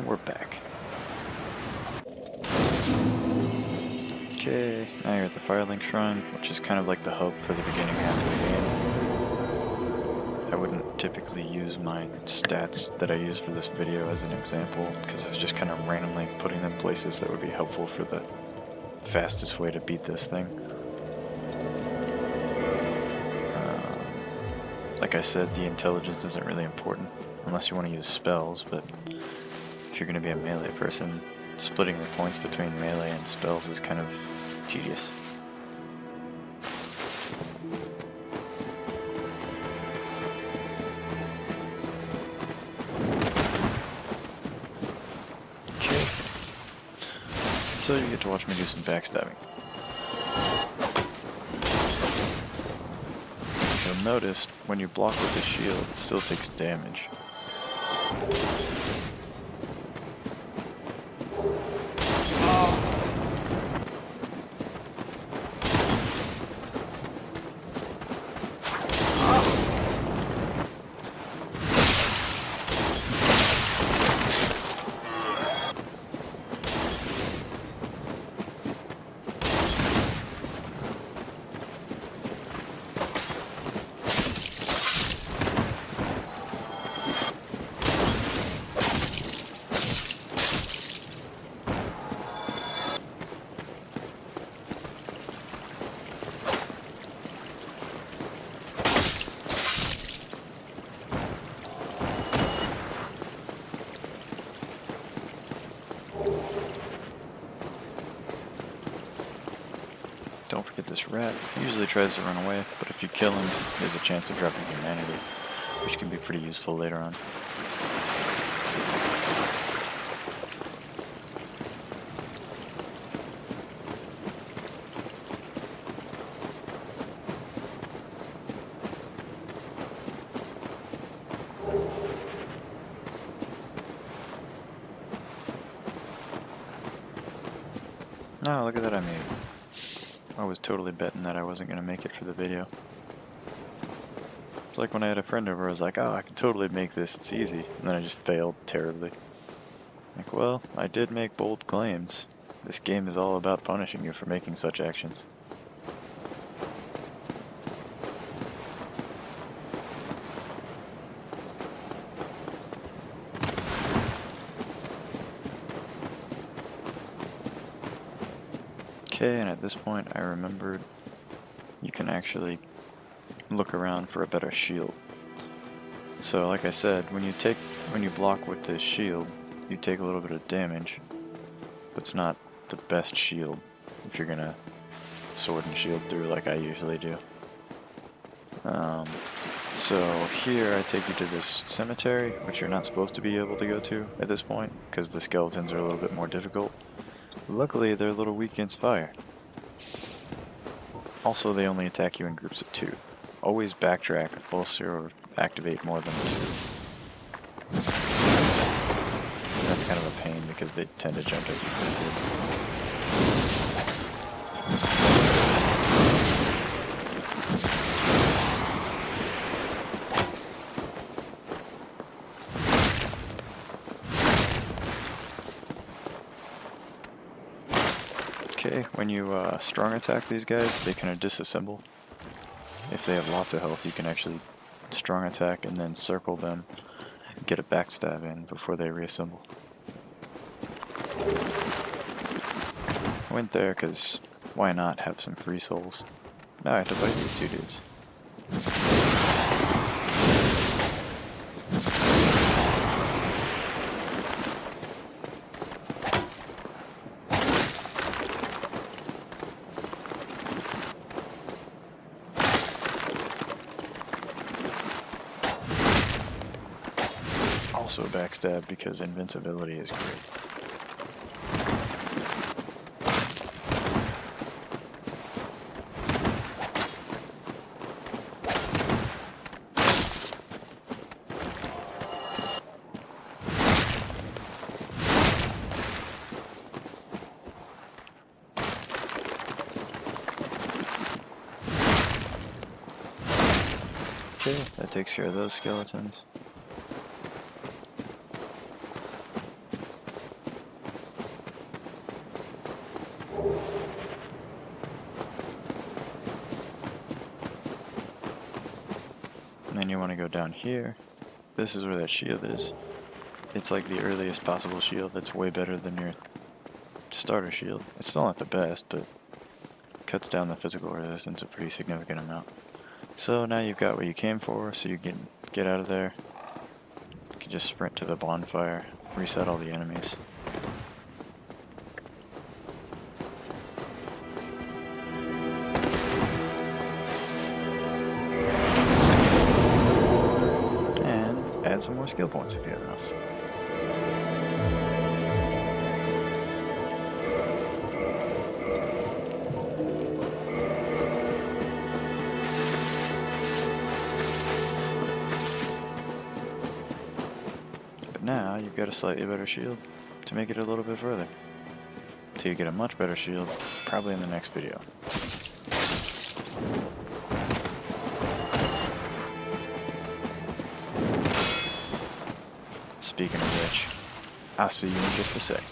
we're back. Okay, now you're at the Firelink Shrine, which is kind of like the hub for the beginning half of the game. I wouldn't typically use my stats that I use for this video as an example, because I was just kind of randomly putting them places that would be helpful for the fastest way to beat this thing. Like I said, the intelligence isn't really important, unless you want to use spells, but if you're going to be a melee person, splitting the points between melee and spells is kind of tedious. Okay, so you get to watch me do some backstabbing. You'll notice when you block with the shield, it still takes damage. Don't forget this rat. He usually tries to run away, but if you kill him, there's a chance of dropping humanity, which can be pretty useful later on. Oh, look at that, I made it. I was totally betting that I wasn't going to make it for the video. It's like when I had a friend over, I was like, oh, I can totally make this, it's easy. And then I just failed terribly. Like, well, I did make bold claims. This game is all about punishing you for making such actions. Okay, and at this point I remembered you can actually look around for a better shield. So like I said, when you block with this shield, you take a little bit of damage, but it's not the best shield if you're gonna sword and shield through like I usually do. So here I take you to this cemetery, which you're not supposed to be able to go to at this point, because the skeletons are a little bit more difficult. Luckily, they're a little weak against fire. Also, they only attack you in groups of 2. Always backtrack, pulse, or activate more than 2. That's kind of a pain because they tend to jump at you pretty good. Okay, when you strong attack these guys, they kind of disassemble. If they have lots of health, you can actually strong attack and then circle them, and get a backstab in before they reassemble. I went there because why not have some free souls? Now I have to fight these 2 dudes. Also backstab because invincibility is great. Okay, that takes care of those skeletons. then you want to go down here. This is where that shield is. It's like the earliest possible shield that's way better than your starter shield. It's still not the best, but cuts down the physical resistance a pretty significant amount. So now you've got what you came for, so you can get out of there. You can just sprint to the bonfire, reset all the enemies. And add some more skill points if you have enough. Now you've got a slightly better shield to make it a little bit further. So you get a much better shield, probably in the next video. Speaking of which, I'll see you in just a sec.